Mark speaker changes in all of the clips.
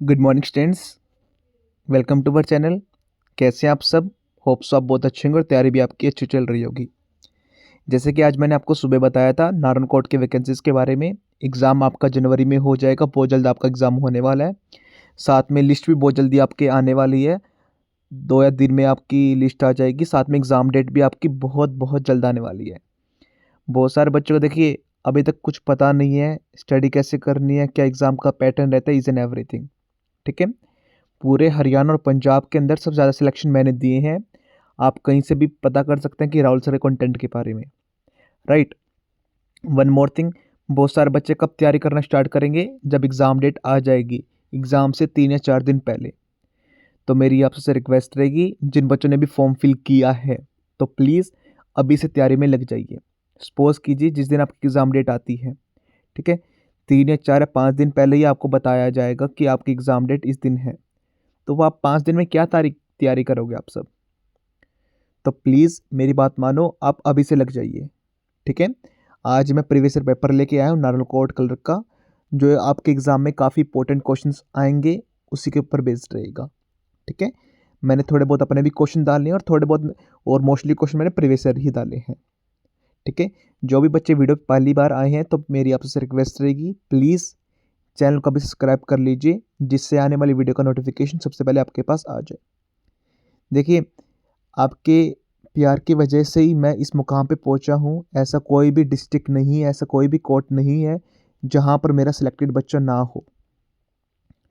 Speaker 1: Good morning students, welcome to our channel. कैसे हैं आप सब? होप सो आप बहुत अच्छे होंगे और तैयारी भी आपकी अच्छी चल रही होगी। जैसे कि आज मैंने आपको सुबह बताया था नारायण कोर्ट के वैकेंसीज के बारे में। एग्ज़ाम आपका जनवरी में हो जाएगा, बहुत जल्द आपका एग्ज़ाम होने वाला है। साथ में लिस्ट भी बहुत जल्दी आपके आने वाली है, 2 या 3 दिन में आपकी लिस्ट आ जाएगी। साथ में एग्ज़ाम डेट भी आपकी बहुत बहुत जल्द आने वाली है। बहुत सारे बच्चों को देखिए अभी तक कुछ पता नहीं है स्टडी कैसे करनी है, क्या एग्ज़ाम का पैटर्न रहता है, इज़ एंड एवरीथिंग। ठीक है, पूरे हरियाणा और पंजाब के अंदर सबसे ज़्यादा सिलेक्शन मैंने दिए हैं। आप कहीं से भी पता कर सकते हैं कि राहुल सर के कंटेंट के बारे में। राइट, वन मोर थिंग, बहुत सारे बच्चे कब तैयारी करना स्टार्ट करेंगे? जब एग्ज़ाम डेट आ जाएगी, एग्ज़ाम से 3 या 4 दिन पहले। तो मेरी आपसे रिक्वेस्ट रहेगी, जिन बच्चों ने भी फॉर्म फिल किया है तो प्लीज़ अभी से तैयारी में लग जाइए। सपोज कीजिए जिस दिन आपकी एग्ज़ाम डेट आती है, ठीक है, 3 या 4 या 5 दिन पहले ही आपको बताया जाएगा कि आपकी एग्ज़ाम डेट इस दिन है। तो वो आप 5 दिन में क्या तारीख तैयारी करोगे आप सब? तो प्लीज़ मेरी बात मानो, आप अभी से लग जाइए। ठीक है, आज मैं प्रीवियस ईयर पेपर लेके आया हूँ नारनल कोड कलर का, जो आपके एग्ज़ाम में काफ़ी इंपॉर्टेंट क्वेश्चंस आएंगे, उसी के ऊपर बेस्ड रहेगा। ठीक है, मैंने थोड़े बहुत अपने भी क्वेश्चन डाले हैं और थोड़े बहुत और मोस्टली क्वेश्चन मैंने प्रीवियस ईयर ही डाले हैं। ठीक है, जो भी बच्चे वीडियो पे पहली बार आए हैं तो मेरी आपसे रिक्वेस्ट रहेगी, प्लीज़ चैनल को भी सब्सक्राइब कर लीजिए, जिससे आने वाली वीडियो का नोटिफिकेशन सबसे पहले आपके पास आ जाए। देखिए, आपके प्यार की वजह से ही मैं इस मुकाम पे पहुंचा हूँ। ऐसा कोई भी डिस्ट्रिक्ट नहीं है, ऐसा कोई भी कोर्ट नहीं है जहाँ पर मेरा सिलेक्टेड बच्चा ना हो।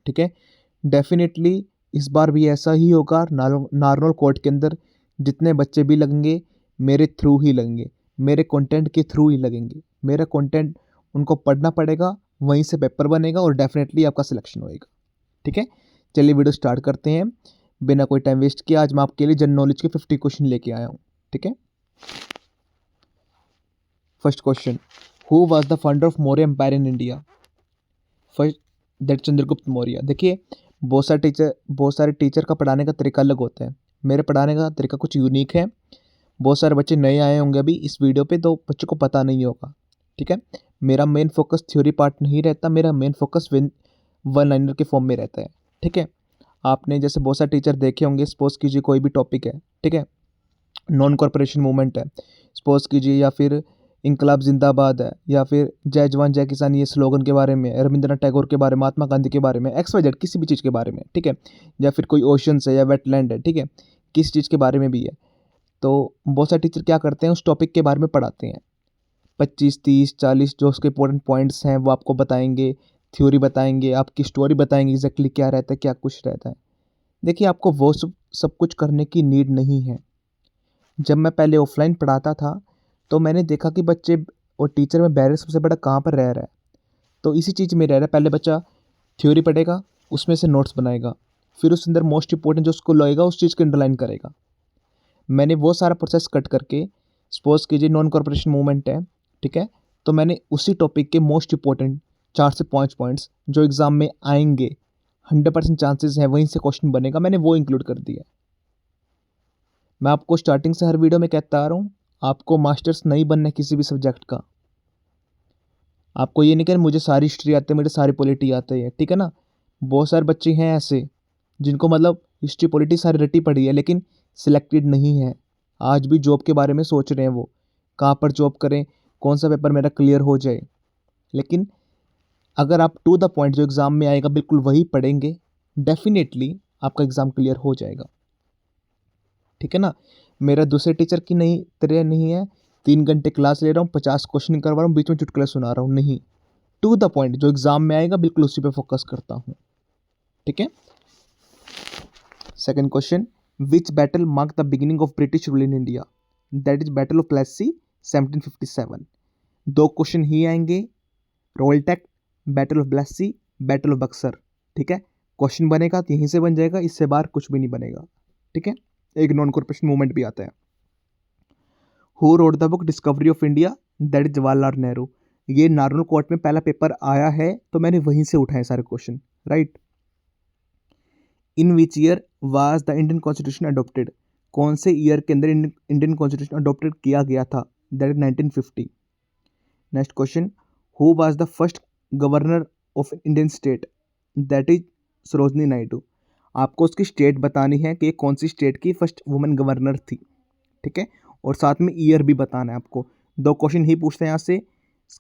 Speaker 1: ठीक है, डेफिनेटली इस बार भी ऐसा ही होगा। नारनौल कोर्ट के अंदर जितने बच्चे भी लगेंगे मेरे थ्रू ही लगेंगे, मेरे कंटेंट के थ्रू ही लगेंगे। मेरा कंटेंट उनको पढ़ना पड़ेगा, वहीं से पेपर बनेगा और डेफिनेटली आपका सिलेक्शन होएगा। ठीक है, चलिए वीडियो स्टार्ट करते हैं बिना कोई टाइम वेस्ट किए। आज मैं आपके लिए जनरल नॉलेज के 50 क्वेश्चन लेके आया हूँ। ठीक है, first question, who was the founder of Maurya empire in India? First, that Chandragupta Maurya. देखिए, बहुत सारे टीचर का पढ़ाने का तरीका अलग होता है। मेरे पढ़ाने का तरीका कुछ यूनिक है। बहुत सारे बच्चे नए आए होंगे अभी इस वीडियो पे, तो बच्चों को पता नहीं होगा। ठीक है, मेरा मेन फोकस थ्योरी पार्ट नहीं रहता, मेरा मेन फोकस वन लाइनर के फॉर्म में रहता है। ठीक है, आपने जैसे बहुत सारे टीचर देखे होंगे, सपोज कीजिए कोई भी टॉपिक है, ठीक है, नॉन कॉरपोरेशन मूवमेंट है, सपोज कीजिए, या फिर इनकलाब जिंदाबाद है, या फिर जय जवान जय किसान, ये स्लोगन के बारे में, रविंद्रनाथ टैगोर के बारे में, महात्मा गांधी के बारे में, एक्स वाई जेड किसी भी चीज़ के बारे में। ठीक है, या फिर कोई ओशंस है या वेटलैंड है, ठीक है, किस चीज़ के बारे में भी है। तो बहुत सारे टीचर क्या करते हैं, उस टॉपिक के बारे में पढ़ाते हैं। 25, 30, 40 जो उसके इंपॉर्टेंट पॉइंट्स हैं वो आपको बताएंगे, थ्योरी बताएंगे, आपकी स्टोरी बताएंगे, एग्जैक्टली क्या रहता है, क्या कुछ रहता है। देखिए, आपको वो सब कुछ करने की नीड नहीं है। जब मैं पहले ऑफलाइन पढ़ाता था तो मैंने देखा कि बच्चे और टीचर में बैरियर सबसे बड़ा कहाँ पर रह रहा है। तो इसी चीज़ में रह रहा है, पहले बच्चा थ्योरी पढ़ेगा, उसमें से नोट्स बनाएगा, फिर उसके अंदर मोस्ट इंपॉर्टेंट जो उसको लगेगा उस चीज़ को अंडरलाइन करेगा। मैंने वो सारा प्रोसेस कट करके, सपोज कीजिए नॉन कॉरपोरेशन मूवमेंट है, ठीक है, तो मैंने उसी टॉपिक के मोस्ट इंपॉर्टेंट 4 से 5 पॉइंट्स जो एग्ज़ाम में आएंगे, 100% चांसेस हैं वहीं से क्वेश्चन बनेगा, मैंने वो इंक्लूड कर दिया। मैं आपको स्टार्टिंग से हर वीडियो में कहता आ रहा हूँ, आपको मास्टर्स नहीं बनना है किसी भी सब्जेक्ट का। आपको ये नहीं कहना मुझे सारी हिस्ट्री आती है, मुझे सारी पॉलिटी आती है, ठीक है ना। बहुत सारे बच्चे हैं ऐसे जिनको मतलब हिस्ट्री पॉलिटी सारी रटी पड़ी है लेकिन सिलेक्टेड नहीं है। आज भी जॉब के बारे में सोच रहे हैं, वो कहाँ पर जॉब करें, कौन सा पेपर मेरा क्लियर हो जाए। लेकिन अगर आप टू द पॉइंट जो एग्ज़ाम में आएगा बिल्कुल वही पढ़ेंगे, डेफिनेटली आपका एग्ज़ाम क्लियर हो जाएगा। ठीक है ना, मेरा दूसरे टीचर की नहीं तरह नहीं है, 3 घंटे क्लास ले रहा हूँ, 50 क्वेश्चन करवा रहा हूँ, बीच में चुटकुले सुना रहा हूँ, नहीं। टू द पॉइंट जो एग्जाम में आएगा बिल्कुल उसी पे फोकस करता हूँ। ठीक है, second question, which battle mark the beginning of British rule in India? That is battle of Plassey 1757। 2 question ही आएंगे, Rowlatt Act, battle of Plassey, battle of Buxar. ठीक है, क्वेश्चन बनेगा तो यहीं से बन जाएगा, इससे बाहर कुछ भी नहीं बनेगा। ठीक है, एक नॉन कॉर्पोरेशन मूवमेंट भी आता है। Who wrote the book discovery of India? That is Jawaharlal Nehru. ये नारनल कोर्ट में पहला पेपर आया है तो मैंने वहीं से उठाए सारे question. Right, in which year was the Indian constitution adopted? कौन से ईयर के अंदर इंडियन कॉन्स्टिट्यूशन अडोप्टेड किया गया था? That is 1950। Next question, who was the first governor of Indian state? That is Sarojini Naidu. आपको उसकी स्टेट बतानी है कि ये कौन सी स्टेट की फर्स्ट वुमेन गवर्नर थी, ठीक है। और साथ में ईयर भी बताना है आपको। 2 क्वेश्चन ही पूछते हैं यहाँ से,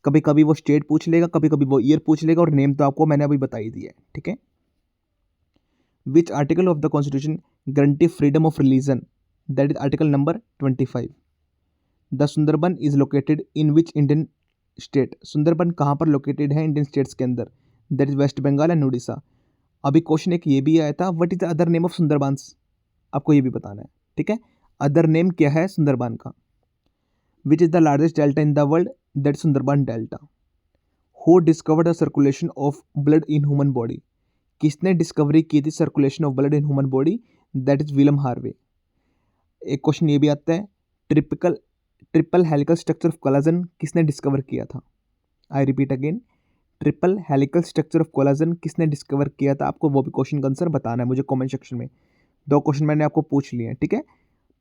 Speaker 1: कभी कभी वो स्टेट पूछ लेगा, कभी कभी वो ईयर पूछ लेगा, और नेम तो आपको मैंने अभी बता ही दिया है, ठीक है। Which article of the constitution guarantee freedom of religion, that is article number 25। The Sundarban is located in which Indian state, Sundarban कहाँ पर लोकेटेड है इंडियन स्टेट्स के अंदर, that is West Bengal and Orissa. अभी क्वेश्चन एक ये भी आया था, what is the other name of Sundarbans, आपको ये भी बताना है, ठीक है। अदर नेम क्या है सुंदरबन का। विच is the largest delta in the world, that Sundarban delta. Who discovered the circulation of blood in human body, किसने डिस्कवरी की थी circulation of blood in human body, that is William Harvey. एक question ये भी आता है, triple helical structure of collagen किसने discover किया था। आई repeat again, triple helical structure of collagen किसने डिस्कवर किया था। आपको वो भी क्वेश्चन का आंसर बताना है मुझे कमेंट सेक्शन में। 2 क्वेश्चन मैंने आपको पूछ लिए हैं, ठीक है।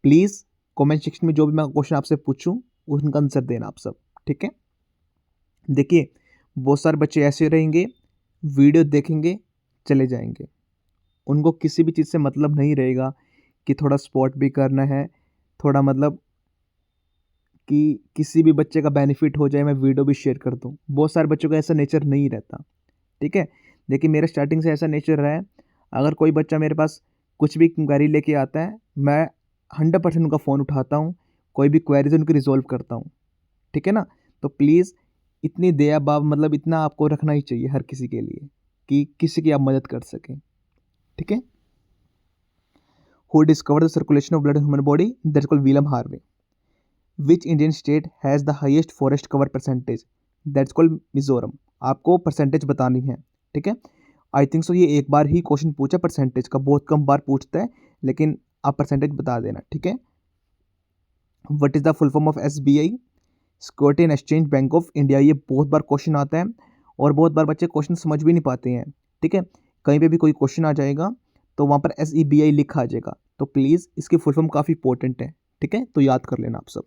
Speaker 1: प्लीज़ कमेंट सेक्शन में जो भी मैं क्वेश्चन आपसे पूछूं उनका आंसर देना आप सब, ठीक है। देखिए बहुत सारे बच्चे ऐसे रहेंगे, वीडियो देखेंगे चले जाएंगे, उनको किसी भी चीज़ से मतलब नहीं रहेगा कि थोड़ा स्पॉट भी करना है, थोड़ा मतलब कि किसी भी बच्चे का बेनिफिट हो जाए, मैं वीडियो भी शेयर कर दूं। बहुत सारे बच्चों का ऐसा नेचर नहीं रहता, ठीक है। देखिए मेरा स्टार्टिंग से ऐसा नेचर रहा है, अगर कोई बच्चा मेरे पास कुछ भी क्वेरी लेके आता है, मैं 100% उनका फ़ोन उठाता हूँ, कोई भी क्वेरीज उनकी रिजॉल्व करता हूँ, ठीक है ना। तो प्लीज़ इतनी दया भाव मतलब इतना आपको रखना ही चाहिए हर किसी के लिए कि किसी की आप मदद कर सकें, ठीक है। Who discovered the circulation of blood in human body, that's called William Harvey. Which Indian state has the highest forest cover percentage, that's called Mizoram. आपको परसेंटेज बतानी है, ठीक है। आई थिंक सो ये एक बार ही क्वेश्चन पूछा परसेंटेज का, बहुत कम बार पूछता है, लेकिन आप परसेंटेज बता देना, ठीक है। What is the full form of SBI, security and exchange bank of India. ये बहुत बार क्वेश्चन आता है और बहुत बार बच्चे क्वेश्चन समझ भी नहीं पाते हैं, ठीक है। कहीं पे भी कोई क्वेश्चन आ जाएगा तो वहाँ पर SEBI लिखा आ जाएगा, तो प्लीज़ इसकी फुल फॉर्म काफ़ी इंपॉर्टेंट है, ठीक है, तो याद कर लेना आप सब।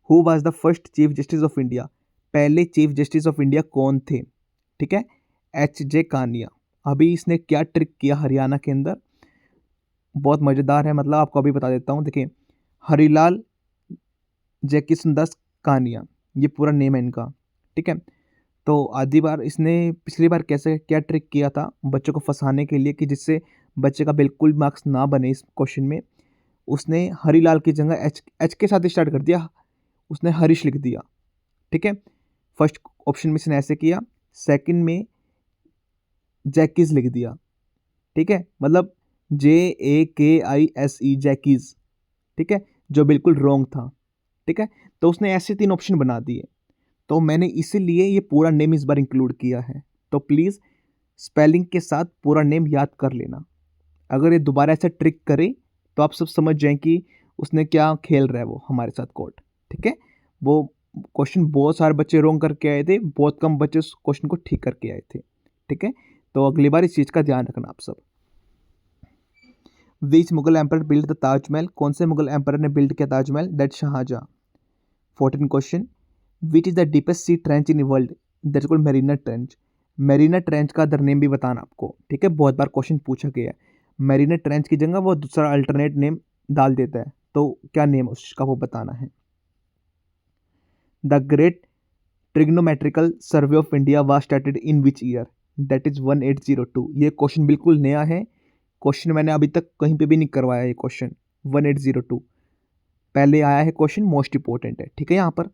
Speaker 1: Who was the first chief justice of India, पहले चीफ जस्टिस ऑफ इंडिया कौन थे, ठीक है, HJ कानिया। अभी इसने क्या ट्रिक किया हरियाणा के अंदर, बहुत मज़ेदार है, मतलब आपको अभी बता देता हूँ। देखिए हरिलाल जयकिशन दास कानिया, ये पूरा नेम है इनका, ठीक है। तो आधी बार इसने पिछली बार कैसे क्या ट्रिक किया था बच्चों को फंसाने के लिए कि जिससे बच्चे का बिल्कुल मार्क्स ना बने इस क्वेश्चन में, उसने हरिलाल की जगह एच के साथ स्टार्ट कर दिया, उसने हरीश लिख दिया, ठीक है। फर्स्ट ऑप्शन में इसने ऐसे किया, सेकंड में जैकीज लिख दिया, ठीक है, मतलब JAKISE जैकीज, ठीक है, जो बिल्कुल रॉन्ग था, ठीक है। तो उसने ऐसे 3 ऑप्शन बना दिए, तो मैंने इसीलिए ये पूरा नेम इस बार इंक्लूड किया है। तो प्लीज़ स्पेलिंग के साथ पूरा नेम याद कर लेना, अगर ये दोबारा ऐसा ट्रिक करे तो आप सब समझ जाएं कि उसने क्या खेल रहा है वो हमारे साथ कोर्ट, ठीक है। वो क्वेश्चन बहुत सारे बच्चे रोंग करके आए थे, बहुत कम बच्चे उस क्वेश्चन को ठीक करके आए थे, ठीक है। तो अगली बार इस चीज़ का ध्यान रखना आप सब। Which Mughal emperor build the Taj Mahal, कौन से मुगल एम्पर ने बिल्ड किया Taj Mahal, that Shah Jahan. 14 question, which is the deepest sea trench in world, that's called Mariana trench. Mariana trench का अदर नेम भी बताना आपको, ठीक है, बहुत बार क्वेश्चन पूछा गया है। मेरीना ट्रेंच की जगह वो दूसरा अल्टरनेट नेम डाल देता है, तो क्या नेम उसका वो बताना है। The great trigonometrical survey of India was started in which year, that is 1802। ये क्वेश्चन बिल्कुल नया है, क्वेश्चन मैंने अभी तक कहीं पे भी नहीं करवाया, ये क्वेश्चन 1802 पहले आया है क्वेश्चन, मोस्ट इंपॉर्टेंट है, ठीक है। यहाँ पर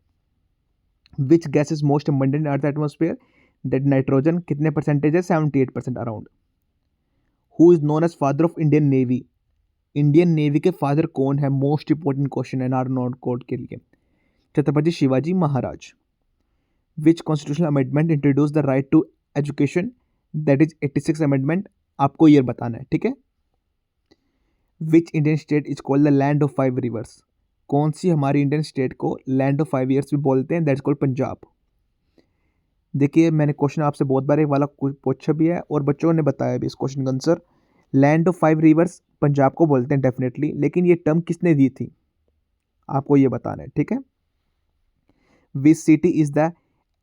Speaker 1: which gas is most abundant in earth atmosphere, that nitrogen, कितने परसेंटेज है, 78% अराउंड। Who is known as father of Indian navy, Indian navy के फादर कौन है, मोस्ट इंपॉर्टेंट क्वेश्चन है नारनौल कोड के लिए, Chhatrapati Shivaji Maharaj. Which constitutional amendment introduce the right to education, that is 86 amendment, आपको ईयर बताना है, ठीक है। Which Indian state is called the land of 5 rivers, कौन सी हमारी इंडियन स्टेट को लैंड ऑफ 5 ईयर्स भी बोलते हैं, दैट्स कॉल्ड पंजाब। देखिए मैंने क्वेश्चन आपसे बहुत बार एक वाला पूछा भी है और बच्चों ने बताया भी इस क्वेश्चन का answer, land of 5 reverse Punjab को बोलते हैं डेफिनेटली, लेकिन ये टर्म किसने दी थी आपको ये बताना है, ठीक है। Which city is the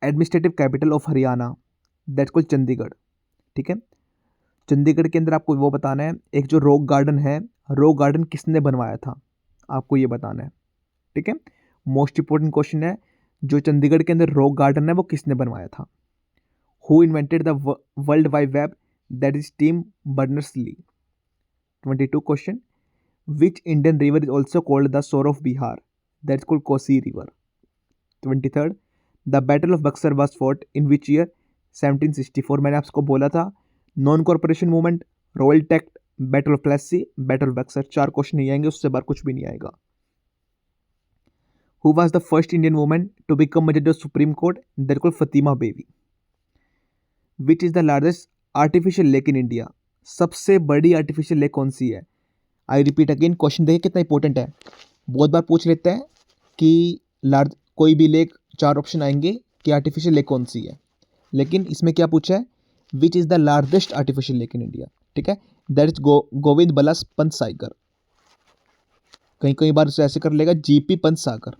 Speaker 1: administrative capital of Haryana, that's called Chandigarh, ठीक है। चंडीगढ़ के अंदर आपको वो बताना है, एक जो रॉक गार्डन है, रॉक गार्डन किसने बनवाया था, आपको ये बताना है। ठीक है, मोस्ट इंपॉर्टेंट क्वेश्चन है, जो चंडीगढ़ के अंदर रॉक गार्डन है वो किसने बनवाया था। Who invented the world wide web, that is Tim Berners Lee. 22 question, which Indian river is also called the sorrow of Bihar, that is called Kosi river. 23rd, the battle of Buxar was fought in which year, 1764। मैंने आपको बोला था non corporation movement, Rowlatt Act, battle of Plassey, battle of Buxar. 4 question नहीं आएंगे, उससे बाहर कुछ भी नहीं आएगा। Who was the first Indian women to become जज of supreme court, that called Fatima Beevi. Which is the largest artificial lake in India, सबसे बड़ी आर्टिफिशियल लेक कौन सी है। आई रिपीट अगेन, क्वेश्चन देखिए कितना इंपॉर्टेंट है, बहुत बार पूछ लेते हैं कि लार्ज कोई भी लेक, 4 ऑप्शन आएंगे कि आर्टिफिशियल लेक कौन सी है, लेकिन इसमें क्या पूछा है, which is the largest artificial lake in India. ठीक है, दैट इज गोविंद बल्लभ पंत सागर। कहीं कहीं बार उसे ऐसे कर लेगा, GP Pant Sagar.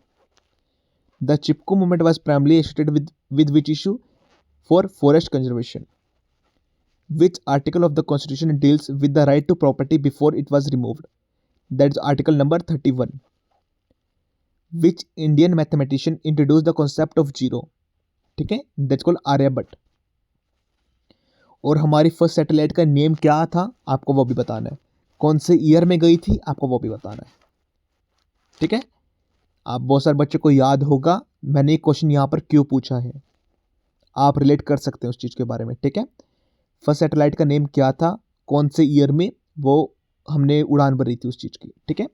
Speaker 1: The Chipko movement was primarily associated with which issue, for forest conservation. Which article of the constitution deals with the right to property before it was removed, that is article number 31। Which Indian mathematician introduce the concept of zero, ठीक है, that's called Aryabhata. और हमारी first satellite का name क्या था, आपको वो भी बताना है। कौन से ईयर में गई थी, आपको वो भी बताना है। ठीक है, आप बहुत सारे बच्चों को याद होगा मैंने एक क्वेश्चन यहाँ पर क्यों पूछा है, आप रिलेट कर सकते हैं उस चीज़ के बारे में। ठीक है, फर्स्ट सैटेलाइट का नेम क्या था, कौन से ईयर में वो हमने उड़ान भरी थी उस चीज़ की। ठीक है,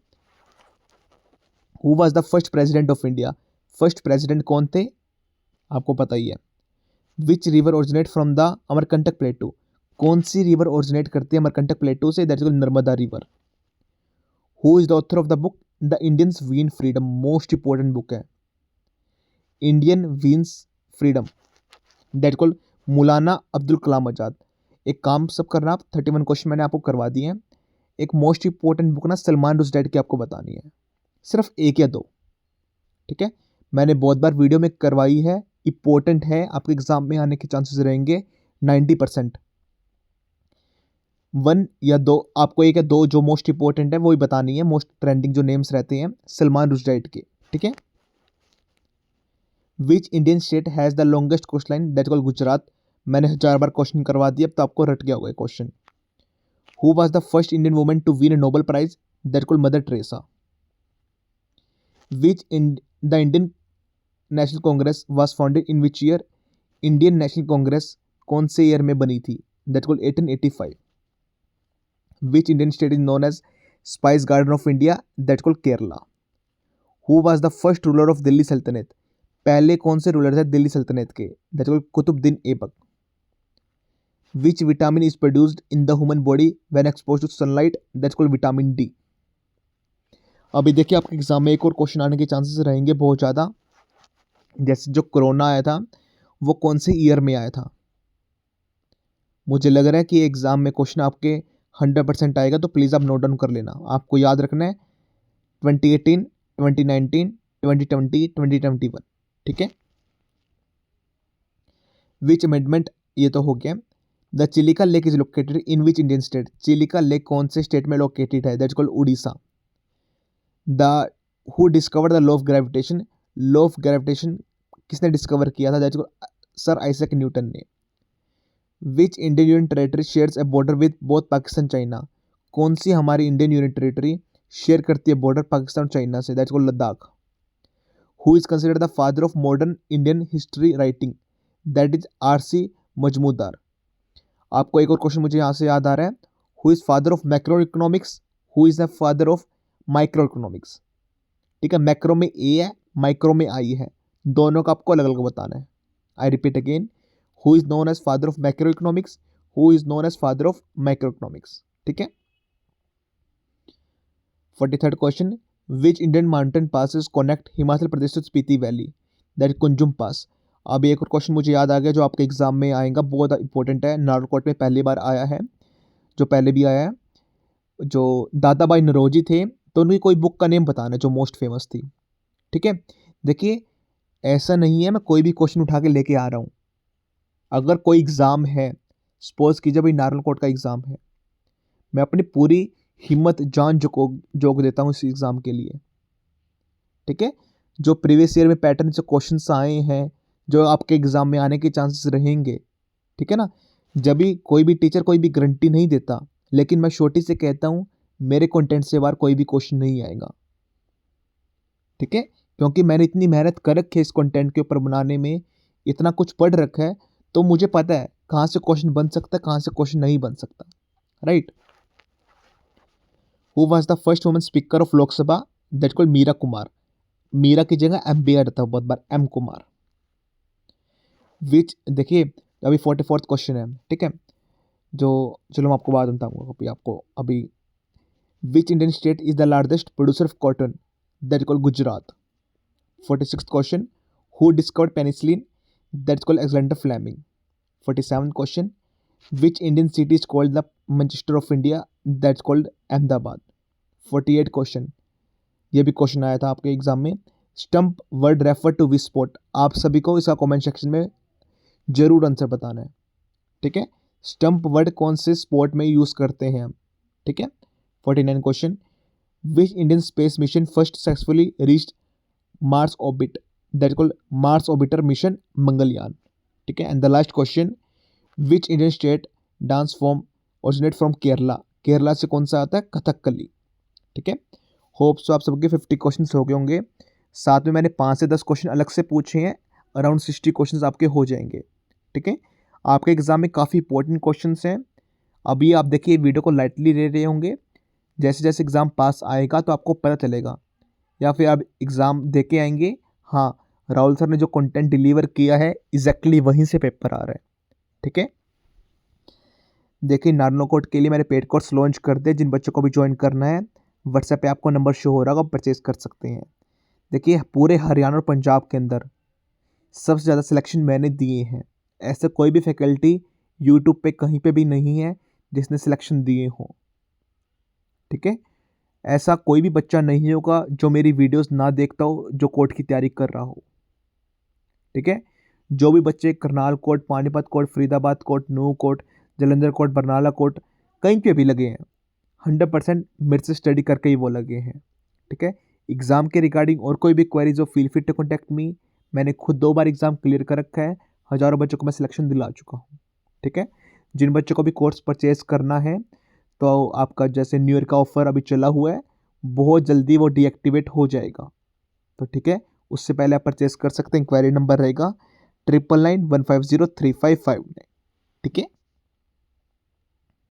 Speaker 1: who was the first president of India, first president कौन थे, आपको पता ही है। Which river originate from the Amarkantak plateau, कौन सी रिवर ओरिजिनेट करती है अमरकंटक प्लेटू से, that is Narmada river. Who is the author of the book the Indians win freedom, most important book है Indian wins freedom, that called Maulana Abdul Kalam Azad. एक काम सब करना, आप 31 क्वेश्चन मैंने आपको करवा दिए हैं। एक मोस्ट इंपॉर्टेंट बुक ना सलमान रुश्दी की आपको बतानी है, सिर्फ 1 या 2। ठीक है, मैंने बहुत बार वीडियो में करवाई है, इंपॉर्टेंट है, आपके एग्जाम में आने के चांसेस रहेंगे 90%। 1 या 2, आपको 1 या 2 जो मोस्ट इंपॉर्टेंट है वो ही बतानी है, मोस्ट ट्रेंडिंग जो नेम्स रहते हैं सलमान रुश्दी के। ठीक है, which Indian state has the longest coast line, that called Gujarat. मैंने 1000 बार क्वेश्चन करवा दिया, अब तो आपको रट गया होगा question. Who was the first Indian women to win a Nobel prize, that called Mother Teresa. Which the Indian National Congress was founded in which year, Indian National Congress कौन से ईयर में बनी थी, that called 1885। Which Indian state is known as spice garden of India, that called Kerala. Who was the first ruler of Delhi सल्तनत, पहले कौन से ruler थे दिल्ली सल्तनत के, that called Qutubuddin Aibak. Which vitamin is produced in the human body when expose to sunlight, that called vitamin D. अभी देखिए आपके एग्जाम में एक और क्वेश्चन आने के चांसेस रहेंगे बहुत ज़्यादा, जैसे जो कोरोना आया था वो कौन से ईयर में आया था। मुझे लग रहा है कि एग्ज़ाम में क्वेश्चन आपके 100% आएगा, तो प्लीज़ आप नोट डाउन कर लेना। आपको याद रखना है 2018, 2019, 2020, 2021। ठीक है, विच अमेंडमेंट, ये तो हो गया। The Chilika lake is located in which Indian state, Chilika lake कौन से स्टेट में लोकेटेड है, that's called Orissa. The who discover the law of gravitation, law of gravitation किसने डिस्कवर किया था, that's called sir Isaac Newton ने। Which Indian union territory shares a border with both Pakistan China, कौन सी हमारी इंडियन यूनियन टेरेटरी शेयर करती है border Pakistan और चाइना से, that's called Ladakh. Who is considered the father of modern Indian history writing, that is RC. Majumdar. आपको एक और क्वेश्चन मुझे यहाँ से याद आ रहा है, who is father of macro economics, who is the father of micro economics. ठीक है, मैक्रो में ए है, माइक्रो में आई है, दोनों का आपको अलग अलग बताना है। I repeat again, who is known as father of macro economics, who is known as father of micro economics. ठीक है, 43rd question, which Indian mountain passes connect Himachal Pradesh to Spiti valley, that is Kunzum pass. अब एक और question मुझे याद आ गया जो आपके एग्जाम में आएगा, बहुत इंपॉर्टेंट है, नागरकोट में पहली बार आया है, जो पहले भी आया है। जो दादा भाई नौरोजी थे, तो उनकी कोई बुक का नेम बताना जो मोस्ट फेमस थी। ठीक है, देखिए ऐसा नहीं है मैं कोई भी क्वेश्चन उठा के लेके आ रहा हूँ, अगर कोई एग्ज़ाम है सपोज कीजिए भाई नार्मल कोड का एग्ज़ाम है, मैं अपनी पूरी हिम्मत जान झोंक देता हूँ इस एग्ज़ाम के लिए, ठीक है। जो प्रीवियस ईयर में पैटर्न से क्वेश्चंस आए हैं, जो आपके एग्ज़ाम में आने के चांसेस रहेंगे, ठीक है ना। जब भी कोई भी टीचर कोई भी गारंटी नहीं देता, लेकिन मैं छोटी से कहता हूँ मेरे कंटेंट से बाहर कोई भी क्वेश्चन नहीं आएगा, ठीक है। क्योंकि मैंने इतनी मेहनत कर रखी है इस कंटेंट के ऊपर बनाने में, इतना कुछ पढ़ रखा है, तो मुझे पता है कहाँ से क्वेश्चन बन सकता है, कहाँ से क्वेश्चन नहीं बन सकता, right. Who was the first woman speaker of Lok Sabha? That called Meera Kumar. Meera की जगह एम बी आ रहता है बहुत बार, एम कुमार। विच, देखिए अभी 44th क्वेश्चन है, ठीक है, जो चलो मैं आपको बाद में बताऊंगा अभी आपको। अभी which Indian state is the largest producer of cotton? That called Gujarat. 46th question, who discovered penicillin? That called Alexander Fleming. 47th question, which Indian city is called the Manchester of India? That's called Ahmedabad. 48 question, ये भी question आया था आपके exam में, stump word refer to which sport? आप सभी को इसका कमेंट सेक्शन में जरूर आंसर बताना है, ठीक है। स्टंप वर्ड कौन से स्पोर्ट में यूज करते हैं हम, ठीक है। 49 question, which Indian space mission first successfully reached Mars orbit? That called Mars orbiter mission Mangalyaan, ठीक है। And the last question, which Indian state dance form originate from Kerala? Kerala से कौन सा आता है? कथकली, ठीक है। होप सो आप सबके 50 क्वेश्चन हो गए होंगे। साथ में मैंने 5 से 10 क्वेश्चन अलग से पूछे हैं, अराउंड 60 क्वेश्चन आपके हो जाएंगे, ठीक है। आपके एग्जाम में काफ़ी इंपॉर्टेंट क्वेश्चन हैं। अभी आप देखिए वीडियो को लाइटली ले रहे होंगे, जैसे जैसे एग्ज़ाम पास आएगा तो आपको पता चलेगा, या फिर आप एग्ज़ाम दे के आएंगे, हाँ राहुल सर ने जो कंटेंट डिलीवर किया है एग्जैक्टली वहीं से पेपर आ रहा है, ठीक है। देखिए नार्नो कोड के लिए मैंने पेड कोर्स लॉन्च कर दिए, जिन बच्चों को भी ज्वाइन करना है व्हाट्सएप पे आपको नंबर शो हो रहा होगा, परचेज कर सकते हैं। देखिए पूरे हरियाणा और पंजाब के अंदर सबसे ज़्यादा सिलेक्शन मैंने दिए हैं, ऐसे कोई भी फैकल्टी यूट्यूब पे कहीं पे भी नहीं है जिसने सिलेक्शन दिए हों, ठीक है। ऐसा कोई भी बच्चा नहीं होगा जो मेरी वीडियोस ना देखता हो, जो कोर्ट की तैयारी कर रहा हो, ठीक है। जो भी बच्चे Karnal court, Panipat court, Faridabad court, Nuh court, Jalandhar court, Barnala court, कहीं पे भी लगे हैं, 100% मेरे से स्टडी करके ही वो लगे हैं, ठीक है। एग्ज़ाम के रिगार्डिंग और कोई भी क्वेरीज हो, feel free to contact me. मैंने खुद 2 बार एग्ज़ाम क्लियर कर रखा है, हज़ारों बच्चों को मैं सिलेक्शन दिला चुका हूँ, ठीक है। जिन बच्चों को भी कोर्स परचेज करना है, तो आपका जैसे न्यू ईयर का ऑफर अभी चला हुआ है, बहुत जल्दी वो डीएक्टिवेट हो जाएगा, तो ठीक है, उससे पहले आप परचेज कर सकते हैं। इंक्वायरी नंबर रहेगा 9991503559, ठीक है।